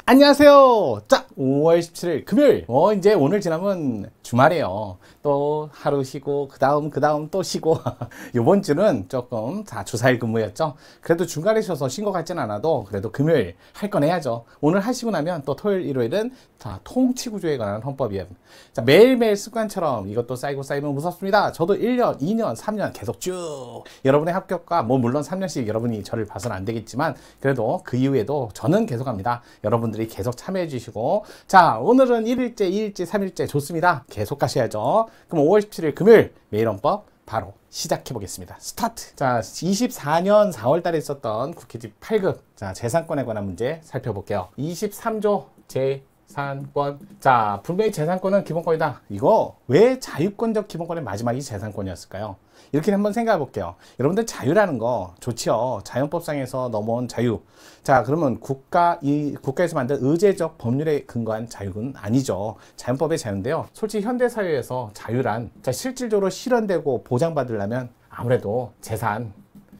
안녕하세요. 자, 5월 17일 금요일. 이제 오늘 지나면 주말이에요. 또 하루 쉬고, 그 다음 또 쉬고. 요번 주는 조금 다 주사일 근무였죠. 그래도 중간에 쉬어서 쉰 것 같진 않아도 그래도 금요일 할 건 해야죠. 오늘 하시고 나면 또 토요일, 일요일은 다 통치구조에 관한 헌법이에요. 자, 매일매일 습관처럼 이것도 쌓이고 쌓이면 무섭습니다. 저도 1년, 2년, 3년 계속 쭉 여러분의 합격과 물론 3년씩 여러분이 저를 봐서는 안 되겠지만 그래도 그 이후에도 저는 계속 합니다. 여러분들이 계속 참여해 주시고, 자, 오늘은 1일째, 2일째, 3일째 좋습니다. 계속 가셔야죠. 그럼 5월 17일 금요일 매일헌법 바로 시작해 보겠습니다. 스타트! 자, 24년 4월 달에 있었던 국회 제8급 자, 재산권에 관한 문제 살펴볼게요. 23조 재산권. 자, 분명히 재산권은 기본권이다. 이거 왜 자유권적 기본권의 마지막이 재산권이었을까요? 이렇게 한번 생각해 볼게요. 여러분들 자유라는 거 좋지요. 자연법상에서 넘어온 자유. 자, 그러면 국가에서 만든 의제적 법률에 근거한 자유는 아니죠. 자연법의 자유인데요. 솔직히 현대사회에서 자유란 실질적으로 실현되고 보장받으려면 아무래도 재산,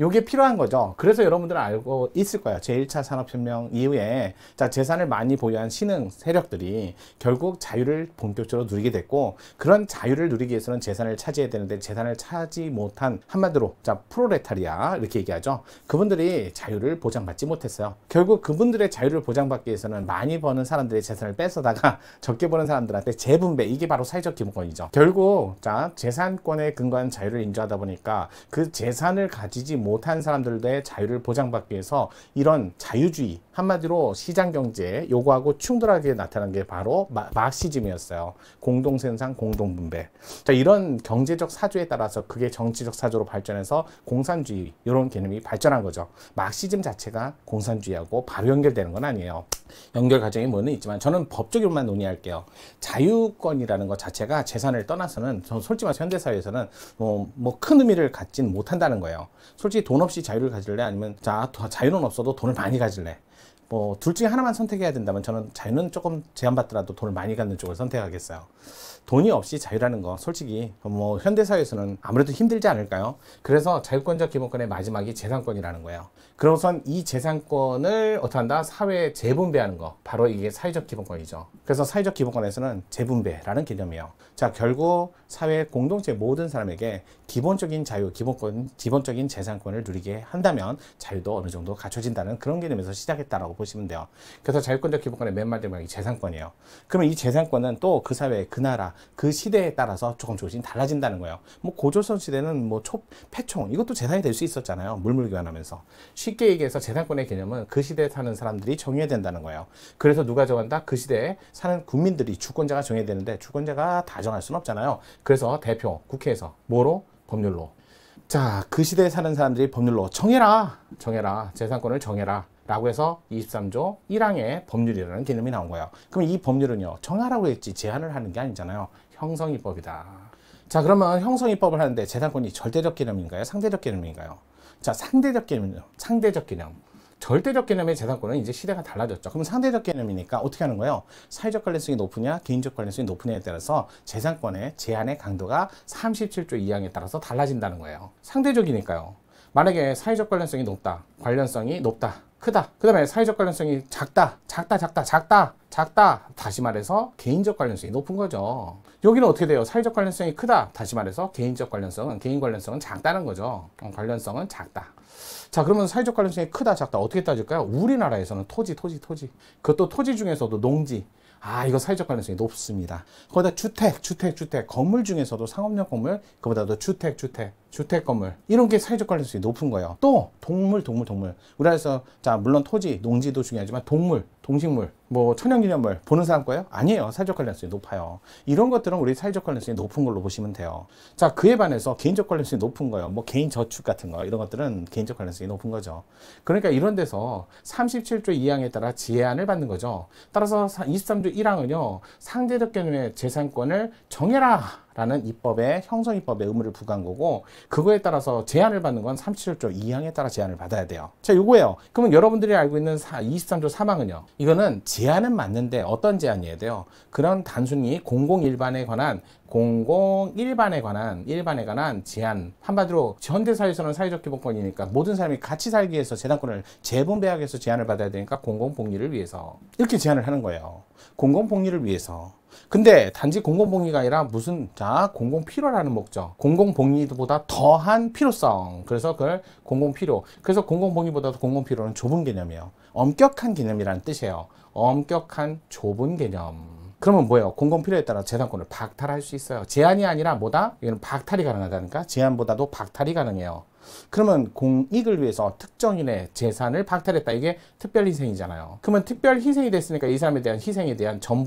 요게 필요한 거죠. 그래서 여러분들은 알고 있을 거예요. 제1차 산업혁명 이후에 재산을 많이 보유한 신흥 세력들이 결국 자유를 본격적으로 누리게 됐고, 그런 자유를 누리기 위해서는 재산을 차지해야 되는데 재산을 차지 못한, 한마디로 프로레타리아 이렇게 얘기하죠. 그분들이 자유를 보장받지 못했어요. 결국 그분들의 자유를 보장받기 위해서는 많이 버는 사람들의 재산을 뺏어다가 적게 버는 사람들한테 재분배, 이게 바로 사회적 기본권이죠. 결국 재산권에 근거한 자유를 인정하다 보니까 그 재산을 가지지 못한 사람들의 자유를 보장받기 위해서 이런 자유주의, 한마디로 시장경제 요거하고 충돌하게 나타난 게 바로 마르크시즘이었어요. 공동생산, 공동분배. 자, 이런 경제적 사조에 따라서 그게 정치적 사조로 발전해서 공산주의 이런 개념이 발전한 거죠. 마르크시즘 자체가 공산주의하고 바로 연결되는 건 아니에요. 연결 과정이 뭐는 있지만 저는 법적으로만 논의할게요. 자유권이라는 것 자체가 재산을 떠나서는 솔직히 말해서 현대사회에서는 큰 의미를 갖진 못한다는 거예요. 솔직히 돈 없이 자유를 가질래? 아니면 자유는 없어도 돈을 많이 가질래? 둘 중에 하나만 선택해야 된다면 저는 자유는 조금 제한받더라도 돈을 많이 갖는 쪽을 선택하겠어요. 돈이 없이 자유라는 거 솔직히 현대사회에서는 아무래도 힘들지 않을까요? 그래서 자유권적 기본권의 마지막이 재산권이라는 거예요. 그러고선 이 재산권을 어떻게 한다? 사회에 재분배하는 거, 바로 이게 사회적 기본권이죠. 그래서 사회적 기본권에서는 재분배라는 개념이에요. 자, 결국 사회 공동체 모든 사람에게 기본적인 자유, 기본적인 재산권을 누리게 한다면 자유도 어느 정도 갖춰진다는 그런 개념에서 시작했다라고 보시면 돼요. 그래서 자유권적 기본권의 맨 마지막이 재산권이에요. 그러면 이 재산권은 또 그 사회, 그 나라, 그 시대에 따라서 조금씩 달라진다는 거예요. 고조선 시대는 패총 이것도 재산이 될 수 있었잖아요. 물물교환하면서. 쉽게 얘기해서 재산권의 개념은 그 시대에 사는 사람들이 정해야 된다는 거예요. 그래서 누가 정한다? 그 시대에 사는 국민들이, 주권자가 정해야 되는데 주권자가 다 정할 수는 없잖아요. 그래서 대표, 국회에서 뭐로? 법률로. 자, 그 시대에 사는 사람들이 법률로 정해라. 재산권을 정해라. 라고 해서 23조 1항의 법률이라는 개념이 나온 거예요. 그럼 이 법률은요, 정하라고 했지 제한을 하는 게 아니잖아요. 형성입법이다. 자, 그러면 형성입법을 하는데 재산권이 절대적 개념인가요? 상대적 개념인가요? 자, 상대적 개념. 절대적 개념의 재산권은 이제 시대가 달라졌죠. 그럼 상대적 개념이니까 어떻게 하는 거예요? 사회적 관련성이 높으냐, 개인적 관련성이 높으냐에 따라서 재산권의 제한의 강도가 37조 2항에 따라서 달라진다는 거예요. 상대적이니까요. 만약에 사회적 관련성이 높다, 관련성이 높다, 크다. 그 다음에 사회적 관련성이 작다. 다시 말해서 개인적 관련성이 높은 거죠. 여기는 어떻게 돼요? 사회적 관련성이 크다. 다시 말해서 개인 관련성은 작다는 거죠. 관련성은 작다. 자, 그러면 사회적 관련성이 크다, 작다 어떻게 따질까요? 우리나라에서는 토지. 그것도 토지 중에서도 농지. 이거 사회적 관련성이 높습니다. 거기다 주택, 건물 중에서도 상업용 건물, 그보다도 주택 건물. 이런 게 사회적 관련성이 높은 거예요. 또, 동물. 우리나라에서, 물론 토지, 농지도 중요하지만 동식물, 천연기념물 보는 사람 거예요? 아니에요. 사회적 관련성이 높아요. 이런 것들은 우리 사회적 관련성이 높은 걸로 보시면 돼요. 자, 그에 반해서 개인적 관련성이 높은 거예요. 개인 저축 같은 거, 이런 것들은 개인적 관련성이 높은 거죠. 그러니까 이런 데서 37조 2항에 따라 제한을 받는 거죠. 따라서 23조 1항은요, 상대적 개념의 재산권을 정해라 라는 입법의 형성입법의 의무를 부과한 거고, 그거에 따라서 제한을 받는 건 37조 2항에 따라 제한을 받아야 돼요. 자, 요거예요. 그러면 여러분들이 알고 있는 23조 3항은요. 이거는 제한은 맞는데 어떤 제한이어야 돼요? 그런 단순히 공공일반에 관한 일반에 관한 제한. 한마디로 현대사회에서는 사회적 기본권이니까 모든 사람이 같이 살기 위해서 재산권을 재분배하기 위해서 제한을 받아야 되니까 공공복리를 위해서 이렇게 제한을 하는 거예요. 공공복리를 위해서. 근데 단지 공공복리가 아니라 공공필요라는 목적, 공공복리보다 더한 필요성. 그래서 그걸 공공필요. 그래서 공공복리보다도 공공필요는 좁은 개념이에요. 엄격한 개념이라는 뜻이에요. 엄격한 좁은 개념. 그러면 뭐예요? 공공필요에 따라 재산권을 박탈할 수 있어요. 제한이 아니라 뭐다? 이건 박탈이 가능하다니까? 제한보다도 박탈이 가능해요. 그러면 공익을 위해서 특정인의 재산을 박탈했다. 이게 특별희생이잖아요. 그러면 특별희생이 됐으니까 이 사람에 대한 희생에 대한 돈.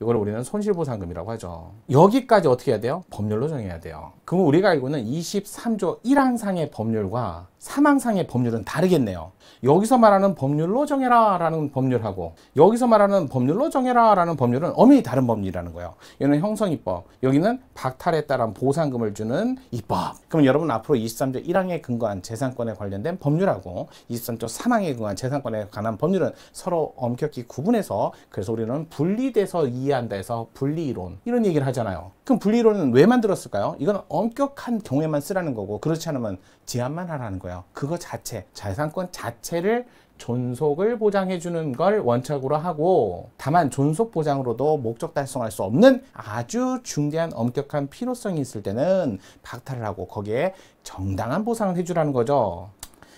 이걸 우리는 손실보상금이라고 하죠. 여기까지 어떻게 해야 돼요? 법률로 정해야 돼요. 그럼 우리가 알고는 23조 1항상의 법률과 3항상의 법률은 다르겠네요. 여기서 말하는 법률로 정해라 라는 법률하고 여기서 말하는 법률로 정해라 라는 법률은 엄연히 다른 법률이라는 거예요. 여기는 형성입법, 여기는 박탈에 따른 보상금을 주는 입법. 그럼 여러분 앞으로 23조 1항에 근거한 재산권에 관련된 법률하고 23조 3항에 근거한 재산권에 관한 법률은 서로 엄격히 구분해서, 그래서 우리는 분리돼서 이해한다 해서 분리이론 이런 얘기를 하잖아요. 그럼 분리이론은 왜 만들었을까요? 이건 엄격한 경우에만 쓰라는 거고, 그렇지 않으면 제한만 하라는 거예요. 그거 자체, 재산권 자체를 존속을 보장해 주는 걸 원칙으로 하고, 다만 존속 보장으로도 목적 달성할 수 없는 아주 중대한 엄격한 필요성이 있을 때는 박탈을 하고 거기에 정당한 보상을 해주라는 거죠.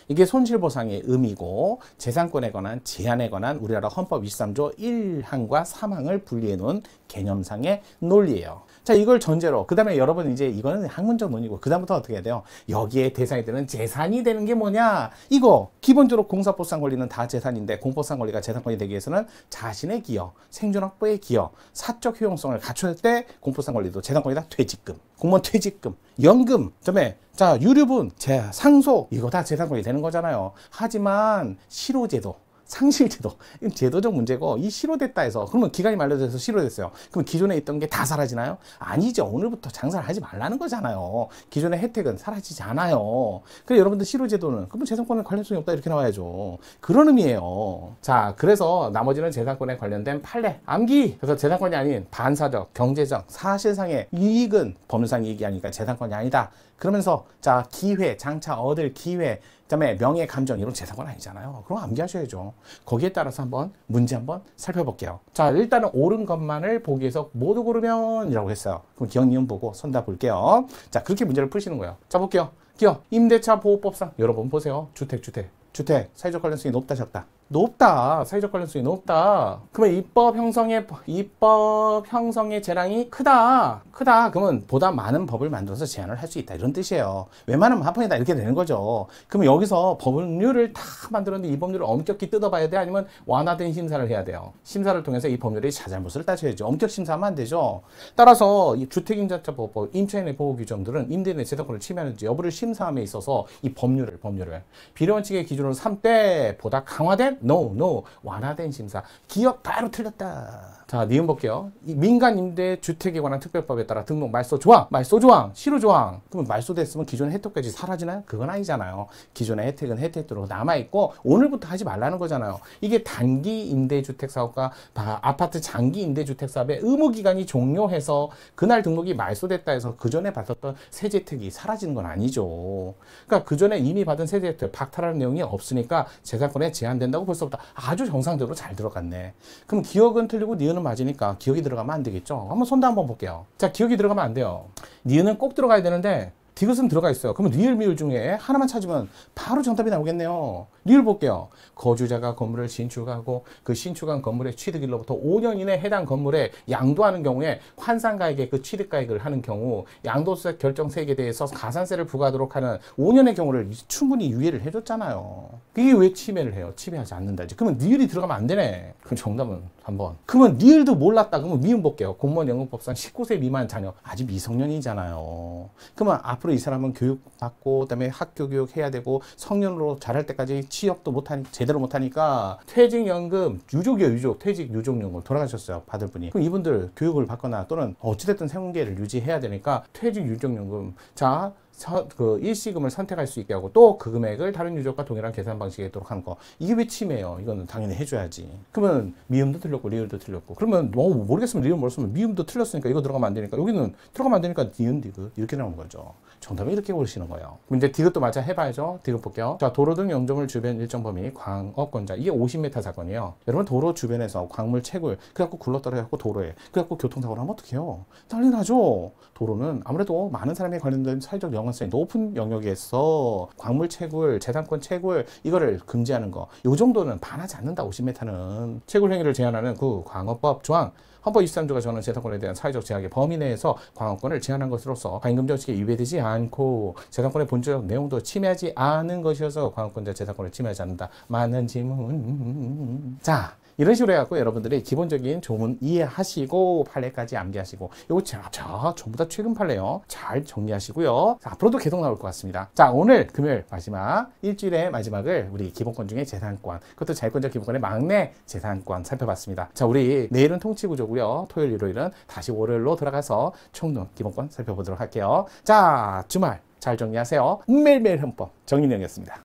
이게 손실보상의 의미고, 재산권에 관한 제한에 관한 우리나라 헌법 23조 1항과 3항을 분리해 놓은 개념상의 논리예요. 자, 이걸 전제로, 그 다음에 여러분 이제 이거는 학문적 논의고, 그 다음부터 어떻게 해야 돼요? 여기에 대상이 되는 재산이 되는 게 뭐냐? 이거 기본적으로 공사법상 권리는 다 재산인데, 공법상 권리가 재산권이 되기 위해서는 자신의 기여, 생존확보의 기여, 사적 효용성을 갖출 때 공법상 권리도 재산권이다. 퇴직금, 공무원 퇴직금, 연금, 그다음에 유류분, 상속, 이거 다 재산권이 되는 거잖아요. 하지만 실효제도, 상실제도, 이건 제도적 문제고, 이 실효됐다 해서, 그러면 기간이 만료돼서 실효됐어요. 그럼 기존에 있던 게 다 사라지나요? 아니죠. 오늘부터 장사를 하지 말라는 거잖아요. 기존의 혜택은 사라지지 않아요. 그래, 여러분들 실효제도는, 그러면 재산권에 관련성이 없다 이렇게 나와야죠. 그런 의미예요. 자, 그래서 나머지는 재산권에 관련된 판례, 암기. 그래서 재산권이 아닌 반사적, 경제적, 사실상의 이익은 법률상 이익이 아니니까 재산권이 아니다. 그러면서 기회, 장차 얻을 기회, 그다음에 명예, 감정, 이런 재산권 아니잖아요. 그럼 암기하셔야죠. 거기에 따라서 문제 한번 살펴볼게요. 자, 일단은 옳은 것만을 보기 위해서 모두 고르면 이라고 했어요. 그럼 기억, 니은 보고 손다 볼게요. 자, 그렇게 문제를 푸시는 거예요. 자, 볼게요. 기억, 임대차 보호법상. 여러분 보세요. 주택. 사회적 관련성이 높다, 적다? 높다. 사회적 관련성이 높다. 그러면 입법 형성의 재량이 크다. 그러면 보다 많은 법을 만들어서 제한을 할 수 있다. 이런 뜻이에요. 웬만하면 합헌이다. 이렇게 되는 거죠. 그러면 여기서 법률을 다 만들었는데 이 법률을 엄격히 뜯어봐야 돼? 아니면 완화된 심사를 해야 돼요? 심사를 통해서 이 법률의 자잘못을 따져야죠. 엄격 심사하면 안 되죠. 따라서 이 주택임대차보호법, 임차인의 보호 규정들은 임대인의 재산권을 침해하는지 여부를 심사함에 있어서 이 법률을 비례원칙의 기준으로 3배보다 강화된 No. 완화된 심사. 기억 바로 틀렸다. 자, 니은 볼게요. 민간 임대 주택에 관한 특별법에 따라 등록 말소 조항, 실효 조항. 그러면 말소됐으면 기존의 혜택까지 사라지나요? 그건 아니잖아요. 기존의 혜택은 혜택대로 남아있고 오늘부터 하지 말라는 거잖아요. 이게 단기 임대주택 사업과 아파트 장기 임대주택 사업의 의무기간이 종료해서 그날 등록이 말소됐다 해서 그전에 받았던 세제 혜택이 사라지는 건 아니죠. 그러니까 그전에 이미 받은 세제 혜택 박탈하는 내용이 없으니까 재산권에 제한된다고 벌써부터 아주 정상적으로 잘 들어갔네. 그럼 기억은 틀리고 니은은 맞으니까 기억이 들어가면 안 되겠죠. 한번 손도 한번 볼게요. 자, 기억이 들어가면 안 돼요. 니은은 꼭 들어가야 되는데 디귿은 들어가 있어요. 그러면 리을 미을 중에 하나만 찾으면 바로 정답이 나오겠네요. 리을 볼게요. 거주자가 건물을 신축하고 그 신축한 건물의 취득일로부터 5년 이내 해당 건물에 양도하는 경우에 환산가액의 그 취득가액을 하는 경우 양도세 결정세액에 대해서 가산세를 부과하도록 하는 5년의 경우를 충분히 유예를 해줬잖아요. 이게 왜 침해를 해요? 침해하지 않는다. 그러면 리을이 들어가면 안 되네. 그럼 정답은 3번. 그러면 리을도 몰랐다. 그러면 미음 볼게요. 공무원 연금법상 19세 미만 자녀 아직 미성년이잖아요. 그러면 앞으로 앞으로 이 사람은 교육받고 그다음에 학교 교육 해야 되고 성년으로 자랄 때까지 취업도 못하니 제대로 못하니까 퇴직연금 유족이에요. 유족. 퇴직 유족연금 돌아가셨어요. 받을 분이. 그럼 이분들 교육을 받거나 또는 어찌됐든 생계를 유지해야 되니까 퇴직 유족연금 자 그 일시금을 선택할 수 있게 하고 또 그 금액을 다른 유족과 동일한 계산 방식에 있도록 하는 거. 이게 왜 침해예요? 이거는 당연히 해줘야지. 그러면 미음도 틀렸고 리을도 틀렸고 그러면 뭐 모르겠으면 리을 모르겠으면 미음도 틀렸으니까 이거 들어가면 안 되니까 여기는 들어가면 안 되니까 니은 디귿 이렇게 나오는 거죠. 정답은 이렇게 고르시는 거예요. 문제 디귿도 마저 해봐야죠. 디귿 볼게요. 자, 도로 등 영조물 주변 일정 범위 광업권자 이게 50m 사건이에요. 여러분 도로 주변에서 광물 채굴 그래갖고 굴러떨어져갖고 도로에 그래갖고 교통사고를 하면 어떡해요? 난리 나죠. 도로는 아무래도 많은 사람이 관련된 사회적 연관성이 높은 영역에서 광물 채굴, 재산권 채굴 이거를 금지하는 거. 요 정도는 반하지 않는다. 50m는 채굴 행위를 제한하는 그 광업법 조항. 헌법 23조가 저는 재산권에 대한 사회적 제약의 범위 내에서 광업권을 제한한 것으로서 과잉금 정책에 위배되지 않고 재산권의 본질적 내용도 침해하지 않은 것이어서 광업권자 재산권을 침해하지 않는다. 많은 질문. 자, 이런 식으로 해갖고 여러분들이 기본적인 조문 이해하시고 판례까지 암기하시고 요거 자 전부 다 최근 판례요. 잘 정리하시고요. 자, 앞으로도 계속 나올 것 같습니다. 자, 오늘 금요일 마지막 일주일의 마지막을 우리 기본권 중에 재산권 그것도 자유권자 기본권의 막내 재산권 살펴봤습니다. 자, 우리 내일은 통치구조고요. 토요일 일요일은 다시 월요일로 돌아가서 총론 기본권 살펴보도록 할게요. 자, 주말 잘 정리하세요. 매일매일 헌법 정인영이었습니다.